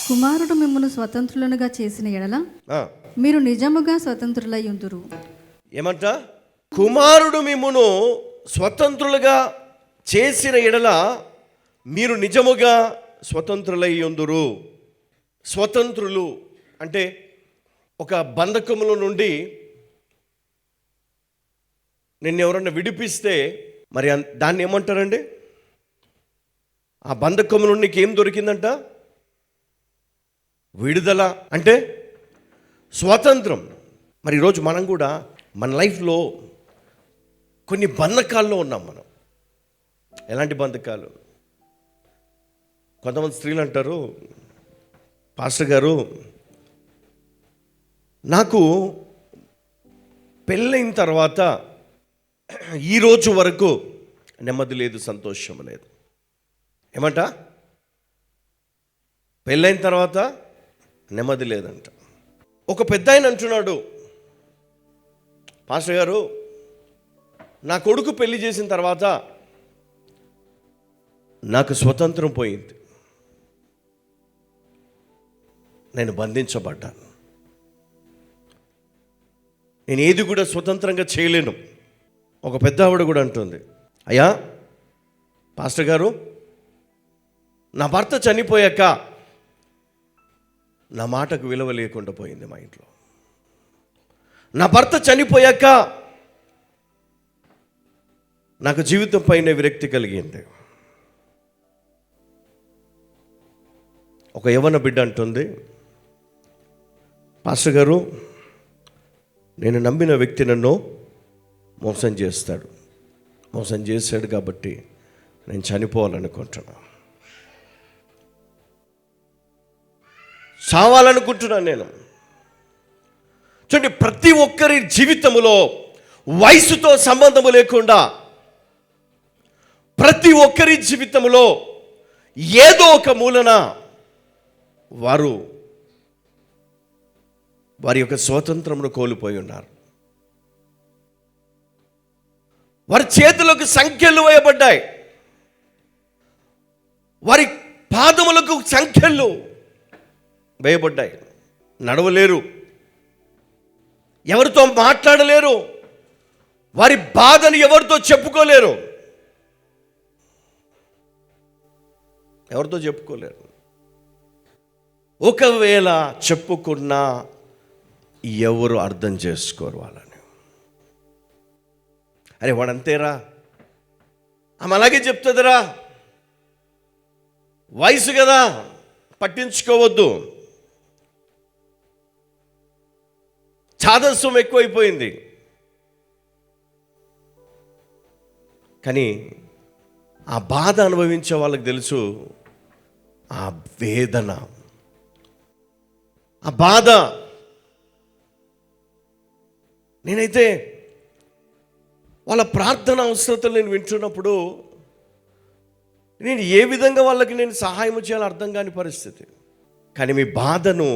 కుమారుడు మిమ్మల్ని స్వతంత్రులనుగా చేసిన ఎడల మీరు నిజముగా స్వతంత్రులై ఉందురు. ఏమంట? కుమారుడు మిమ్మును స్వతంత్రులుగా చేసిన ఎడల మీరు నిజముగా స్వతంత్రులై ఉందురు. స్వతంత్రులు అంటే ఒక బంధకముల నుండి నిన్ను ఎవరన్నా విడిపిస్తే మరి దాన్ని ఏమంటారండి? ఆ బంధకముల నుండి నీకేం దొరికిందంట? విడుదల అంటే స్వాతంత్రం. మరి ఈరోజు మనం కూడా మన లైఫ్లో కొన్ని బంధకాల్లో ఉన్నాం. మనం ఎలాంటి బంధకాలు? కొంతమంది స్త్రీలు అంటారు, పాస్టర్ గారు నాకు పెళ్ళైన తర్వాత ఈరోజు వరకు నెమ్మది లేదు, సంతోషం లేదు. ఏమంట? పెళ్ళైన తర్వాత నెమ్మది లేదంట. ఒక పెద్ద ఆయన అంటున్నాడు, పాస్టర్ గారు నా కొడుకు పెళ్లి చేసిన తర్వాత నాకు స్వతంత్రం పోయింది, నేను బంధించబడ్డాను, నేను ఏది కూడా స్వతంత్రంగా చేయలేను. ఒక పెద్ద ఆవిడ కూడా అంటుంది, అయ్యా పాస్టర్ గారు నా భర్త చనిపోయాక నా మాటకు విలువ లేకుండా పోయింది మా ఇంట్లో. నా భర్త చనిపోయాక నాకు జీవితం పైన విరక్తి కలిగింది. ఒక యవ్వన బిడ్డ అంటుంది, పాస్టర్ గారు నేను నమ్మిన వ్యక్తి నన్ను మోసం చేస్తాడు, మోసం చేశాడు కాబట్టి నేను చనిపోవాలనుకుంటున్నాను, చావాలనుకుంటున్నాను నేను. చూడండి, ప్రతి ఒక్కరి జీవితంలో వయసుతో సంబంధము లేకుండా ప్రతి ఒక్కరి జీవితంలో ఏదో ఒక మూలన వారి యొక్క స్వాతంత్రమును కోల్పోయి ఉన్నారు. వారి చేతులకు సంఖ్యలు వేయబడ్డాయి, వారి పాదములకు సంఖ్యలు వేయబడ్డాయి. నడవలేరు, ఎవరితో మాట్లాడలేరు, వారి బాధను ఎవరితో చెప్పుకోలేరు, ఎవరితో చెప్పుకోలేరు. ఒకవేళ చెప్పుకున్నా ఎవరు అర్థం చేసుకోరు వాళ్ళని. అరే వాడంతేరా, ఆమె అలాగే చెప్తుందిరా, వయసు కదా పట్టించుకోవద్దు, చాదస్వం ఎక్కువైపోయింది. కానీ ఆ బాధ అనుభవించే వాళ్ళకి తెలుసు ఆ వేదన, ఆ బాధ. నేనైతే వాళ్ళ ప్రార్థన అవసరతలు నేను వింటున్నప్పుడు నేను ఏ విధంగా వాళ్ళకి నేను సహాయం చేయాలో అర్థం కాని పరిస్థితి. కానీ మీ బాధను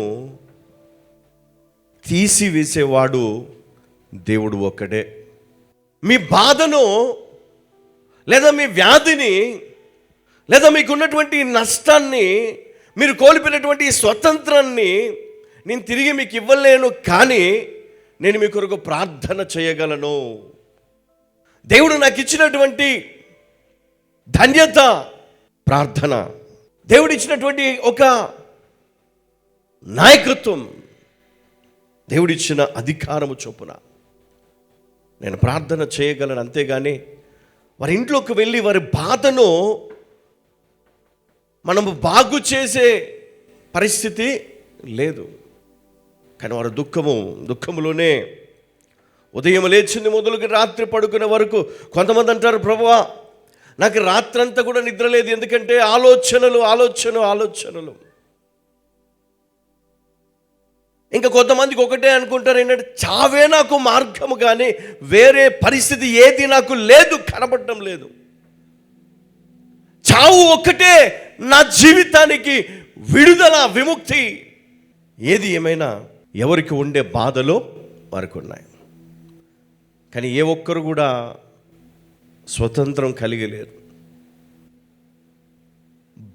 తీసివేసేవాడు దేవుడు ఒక్కడే. మీ బాధను లేదా మీ వ్యాధిని లేదా మీకున్నటువంటి నష్టాన్ని, మీరు కోల్పోయినటువంటి స్వతంత్రాన్ని నేను తిరిగి మీకు ఇవ్వలేను, కానీ నేను మీ కొరకు ప్రార్థన చేయగలను. దేవుడు నాకు ఇచ్చినటువంటి ధన్యత ప్రార్థన, దేవుడు ఇచ్చినటువంటి ఒక నాయకత్వం, దేవుడిచ్చిన అధికారము చొప్పున నేను ప్రార్థన చేయగలను. అంతేగాని వారి ఇంట్లోకి వెళ్ళి వారి బాధను మనము బాగు చేసే పరిస్థితి లేదు. కానీ వారి దుఃఖములోనే ఉదయం లేచింది మొదలుకి రాత్రి పడుకునే వరకు. కొంతమంది అంటారు, ప్రభువా నాకు రాత్రంతా కూడా నిద్ర లేదు, ఎందుకంటే ఆలోచనలు. ఇంకా కొంతమందికి ఒకటే అనుకుంటారు, ఏంటంటే చావే నాకు మార్గము, కానీ వేరే పరిస్థితి ఏది నాకు లేదు, కనబడటం లేదు. చావు ఒక్కటే నా జీవితానికి విడుదల, విముక్తి. ఏది ఏమైనా ఎవరికి ఉండే బాధలో వారికి ఉన్నాయి. కానీ ఏ ఒక్కరు కూడా స్వతంత్రం కలిగి లేరు.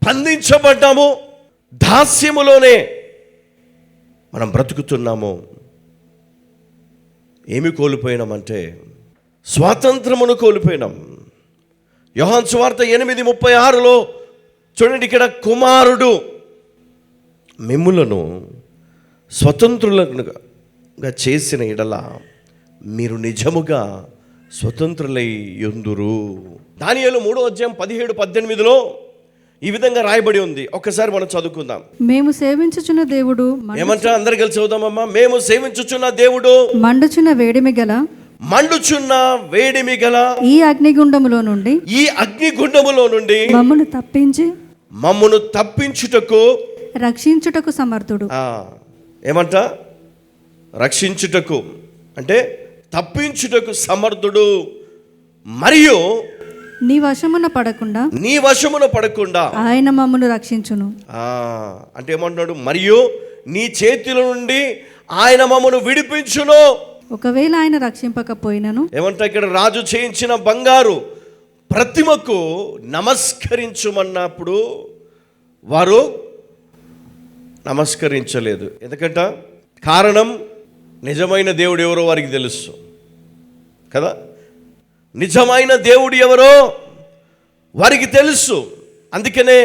బంధించబడ్డాము, దాస్యములోనే మనం బ్రతుకుతున్నాము. ఏమి కోల్పోయినామంటే స్వాతంత్రమును కోల్పోయినాం. యోహాను సువార్త 8:36 చూడండి, ఇక్కడ కుమారుడు మిమ్ములను స్వతంత్రులుగా చేసిన ఎడల మీరు నిజముగా స్వతంత్రులై యుందురు. దానియేలు 3:17-18 ఈ విధంగా రాయబడి ఉంది. ఒక్కసారి మనం చదువుకుందాం. మేము సేవించుచున్న దేవుడు ఏమంటా? అందరు కలిసి చదువుదామమ్మా. మేము సేవించుచున్న దేవుడు మండుచున్న వేడిమి గల ఈ అగ్నిగుండములో నుండి మమ్మను తప్పించుటకు రక్షించుటకు సమర్థుడు. ఏమంట? రక్షించుటకు అంటే తప్పించుటకు సమర్థుడు. మరియు నీ వశమున పడకుండా ఆయన మమ్మను రక్షించును. అంటే ఏమంటున్నాడు? మరియు నీ చేతిలో నుండి ఆయన మమ్మను విడిపించును. ఒకవేళ ఆయన రక్షింపకపోయినను, ఏమంటే ఇక్కడ రాజు చేయించిన బంగారు ప్రతిమకు నమస్కరించుమన్నప్పుడు వారు నమస్కరించలేదు. ఎందుకంట? కారణం, నిజమైన దేవుడు ఎవరో వారికి తెలుసు కదా. నిజమైన దేవుడు ఎవరో వారికి తెలుసు. అందుకనే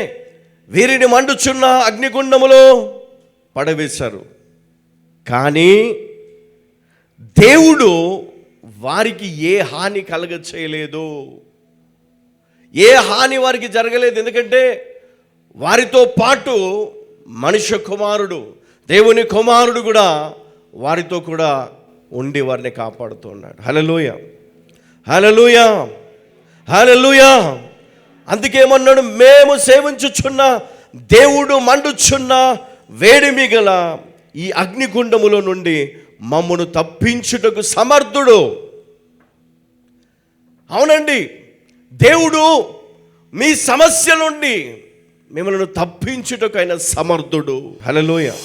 వీరిని మండుచున్న అగ్నిగుండములో పడవేశారు. కానీ దేవుడు వారికి ఏ హాని కలగ చేయలేదు, ఏ హాని వారికి జరగలేదు. ఎందుకంటే వారితో పాటు మనుష్య కుమారుడు, దేవుని కుమారుడు కూడా వారితో కూడా ఉండి వారిని కాపాడుతున్నాడు. హల్లెలూయా, హల్లెలూయా, హల్లెలూయా. అందుకేమన్నాడు? మేము సేవించుచున్న దేవుడు మండుచున్న వేడిమి గల ఈ అగ్నిగుండములో నుండి మమ్మను తప్పించుటకు సమర్థుడు. అవునండి, దేవుడు మీ సమస్య నుండి మిమ్మల్ని తప్పించుటకు ఆయన సమర్థుడు. హల్లెలూయా.